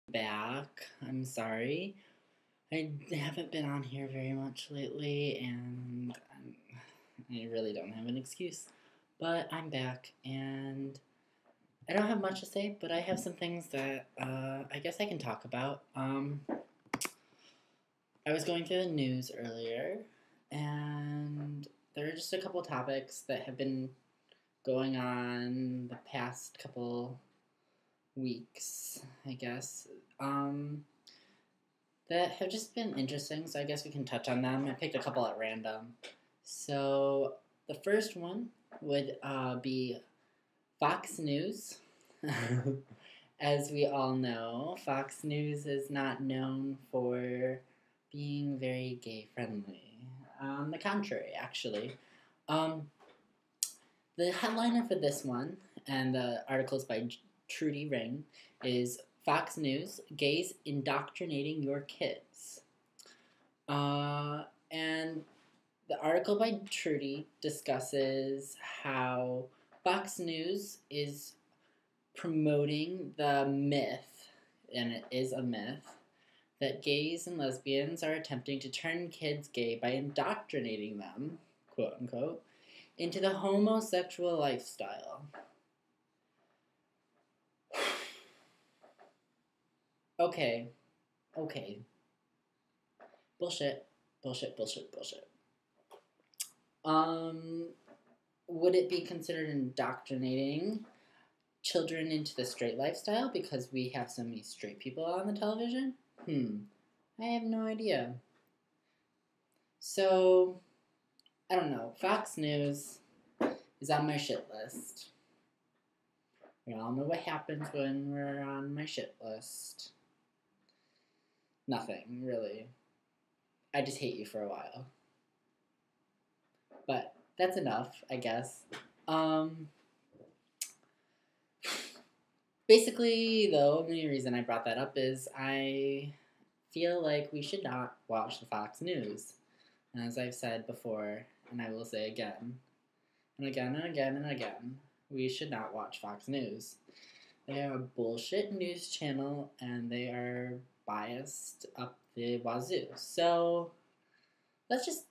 Back. I'm sorry. I haven't been on here very much lately, and I really don't have an excuse. But I'm back, and I don't have much to say, but I have some things that I guess I can talk about. I was going through the news earlier, and there are just a couple topics that have been going on the past couple weeks, I guess, that have just been interesting, so I guess we can touch on them. I picked a couple at random. So, the first one would be Fox News. As we all know, Fox News is not known for being very gay-friendly. On the contrary, actually. The headliner for this one, and the article's by Trudy Ring, is Fox News, Gays Indoctrinating Your Kids. And the article by Trudy discusses how Fox News is promoting the myth, and it is a myth, that gays and lesbians are attempting to turn kids gay by indoctrinating them, quote unquote, into the homosexual lifestyle. Okay. Bullshit. Would it be considered indoctrinating children into the straight lifestyle because we have so many straight people on the television? I have no idea. So, I don't know. Fox News is on my shit list. We all know what happens when we're on my shit list. Nothing, really. I just hate you for a while. But that's enough, I guess. Basically, the only reason I brought that up is I feel like we should not watch the Fox News. And as I've said before, and I will say again, and again, we should not watch Fox News. They are a bullshit news channel, and they are biased up the wazoo. So, let's just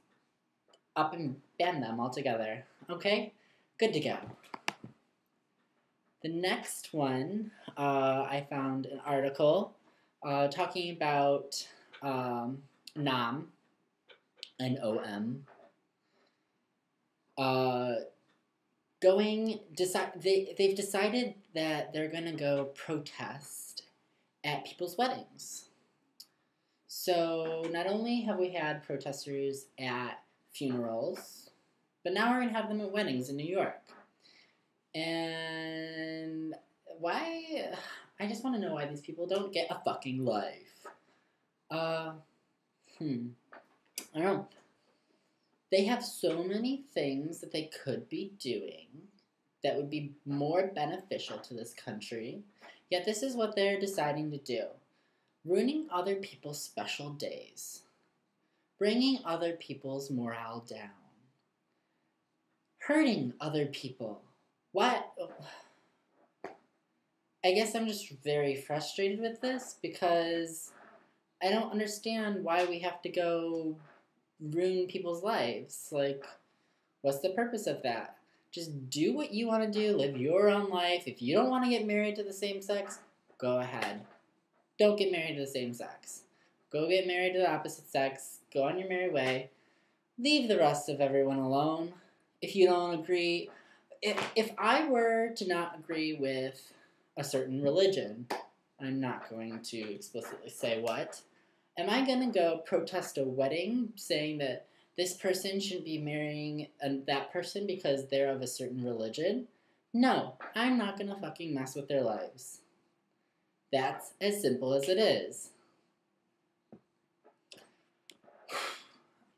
up and ban them altogether, okay? Good to go. The next one, I found an article talking about NOM, N-O-M, they've decided that they're going to go protest at people's weddings. So not only have we had protesters at funerals, but now we're going to have them at weddings in New York. And why? I just want to know why these people don't get a fucking life. I don't know. They have so many things that they could be doing that would be more beneficial to this country, yet this is what they're deciding to do. Ruining other people's special days. Bringing other people's morale down. Hurting other people. What? I guess I'm just very frustrated with this because I don't understand why we have to go ruin people's lives. Like, what's the purpose of that? Just do what you want to do, live your own life. If you don't want to get married to the same sex, go ahead. Don't get married to the same sex. Go get married to the opposite sex. Go on your merry way. Leave the rest of everyone alone. If you don't agree, if I were to not agree with a certain religion, I'm not going to explicitly say what, am I going to go protest a wedding saying that this person shouldn't be marrying that person because they're of a certain religion? No, I'm not going to fucking mess with their lives. That's as simple as it is.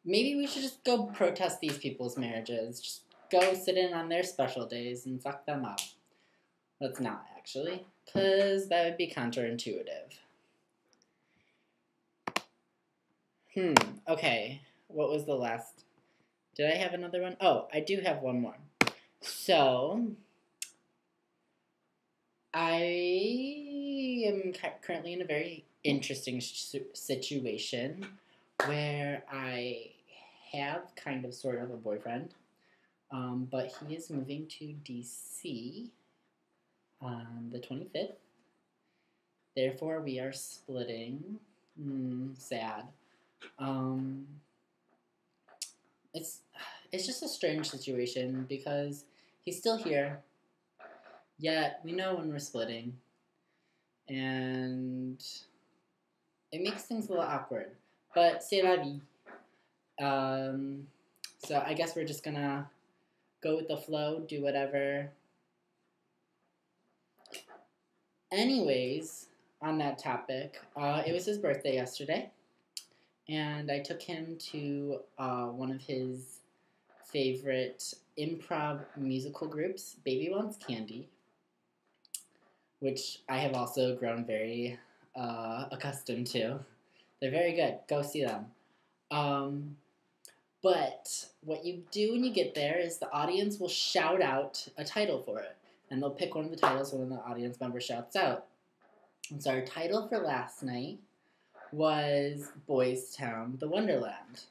Maybe we should just go protest these people's marriages. Just go sit in on their special days and fuck them up. Let's not, actually, because that would be counterintuitive. Okay. What was the last? Did I have another one? Oh, I do have one more. So, I am currently in a very interesting situation where I have kind of sort of a boyfriend, but he is moving to DC on the 25th. Therefore, we are splitting. Sad. It's just a strange situation because he's still here, yet we know when we're splitting, and it makes things a little awkward. But c'est la vie. So I guess we're just gonna go with the flow, do whatever. Anyways, on that topic, it was his birthday yesterday, and I took him to one of his favorite improv musical groups, Baby Wants Candy, which I have also grown very accustomed to. They're very good. Go see them. But what you do when you get there is the audience will shout out a title for it. And they'll pick one of the titles when the audience member shouts out. And so our title for last night was Boys Town, the Wonderland.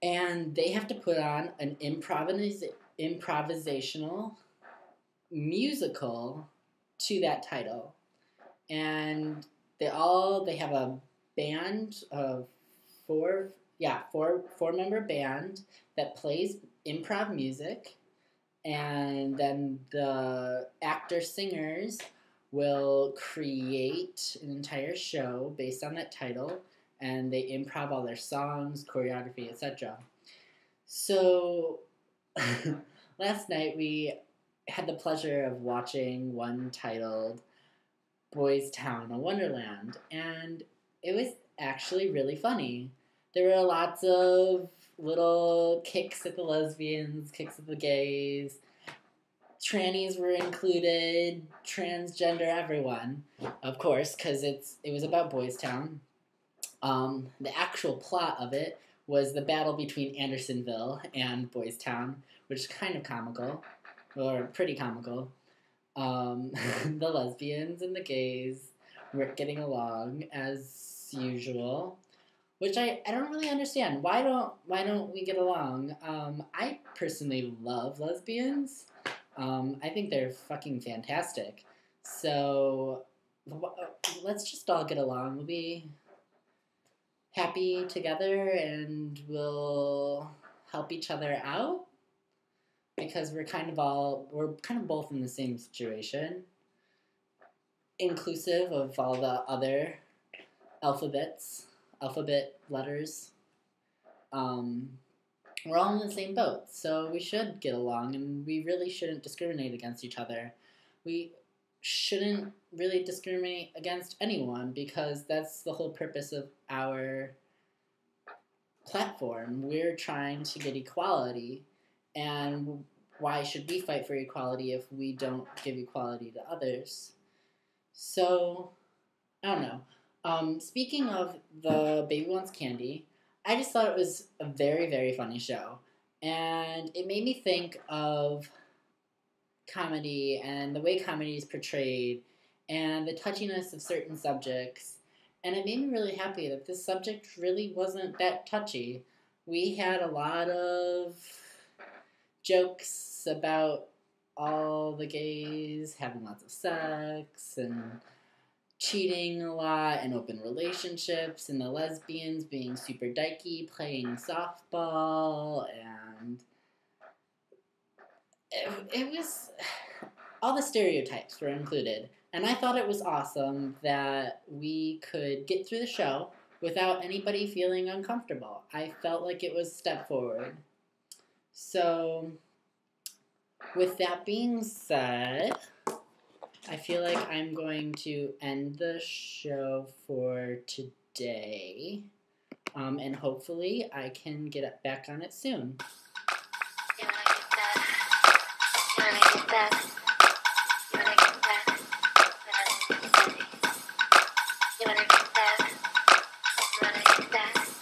And they have to put on an improvisational musical to that title. And they have a band of four-member band that plays improv music, and then the actor-singers will create an entire show based on that title, and they improv all their songs, choreography, etc. So last night we had the pleasure of watching one titled Boys Town, a Wonderland, and it was actually really funny. There were lots of little kicks at the lesbians, kicks at the gays. Trannies were included, transgender, everyone, of course, because it was about Boys Town. The actual plot of it was the battle between Andersonville and Boys Town, which is kind of comical, or pretty comical. The lesbians and the gays were getting along as usual, which I don't really understand. Why don't we get along? I personally love lesbians. I think they're fucking fantastic. So let's just all get along. We'll be happy together, and we'll help each other out because we're kind of both in the same situation, inclusive of all the other alphabet letters. We're all in the same boat, so we should get along, and we really shouldn't discriminate against each other. We shouldn't really discriminate against anyone, because that's the whole purpose of our platform. We're trying to get equality, and why should we fight for equality if we don't give equality to others? So, I don't know. Speaking of the Baby Wants Candy, I just thought it was a very, very funny show. And it made me think of comedy and the way comedy is portrayed and the touchiness of certain subjects. And it made me really happy that this subject really wasn't that touchy. We had a lot of jokes about all the gays having lots of sex and cheating a lot and open relationships, and the lesbians being super dykey, playing softball, and it was, all the stereotypes were included. And I thought it was awesome that we could get through the show without anybody feeling uncomfortable. I felt like it was a step forward. So, with that being said, I feel like I'm going to end the show for today, and hopefully I can get back on it soon.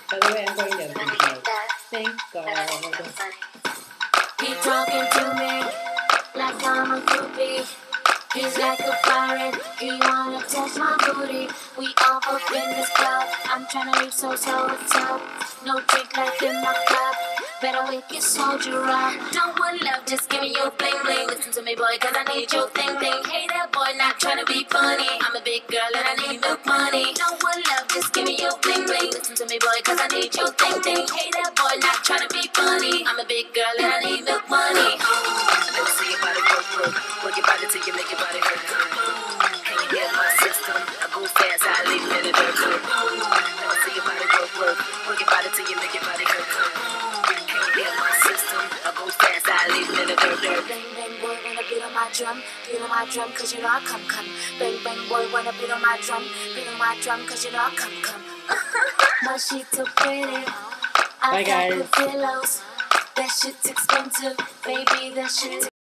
By the way, I'm going to get a thank God. Keep talking to me like I'm a groupie. He's like a pirate, he wanna test my booty. We all up in this club, I'm tryna leave so what's up? No drink left in my cup, better wake your soldier up. Don't want love, just give me your bling bling. Listen to me boy, cause I need your thing thing. Hey that boy, not tryna be funny. I'm a big girl and I need milk money. Don't want love, just give me your bling bling. Listen to me boy, cause I need your thing thing. Hey that boy, not tryna be funny. I'm a big girl and I need milk money. Let me see your body work. Work your body till you make your body hurt. Can you get my system? I go fast, I leave it in the dirt. Let me see your body work. Work your body till you make your body hurt. Can you get my system? I go fast, I leave it in the dirt. Bang bang boy, wanna beat on my drum, cause you know I come. Bang bang boy, wanna beat on my drum, cause you know I come. My sheets so pretty, I got good pillows. That shit's expensive, baby, that shit's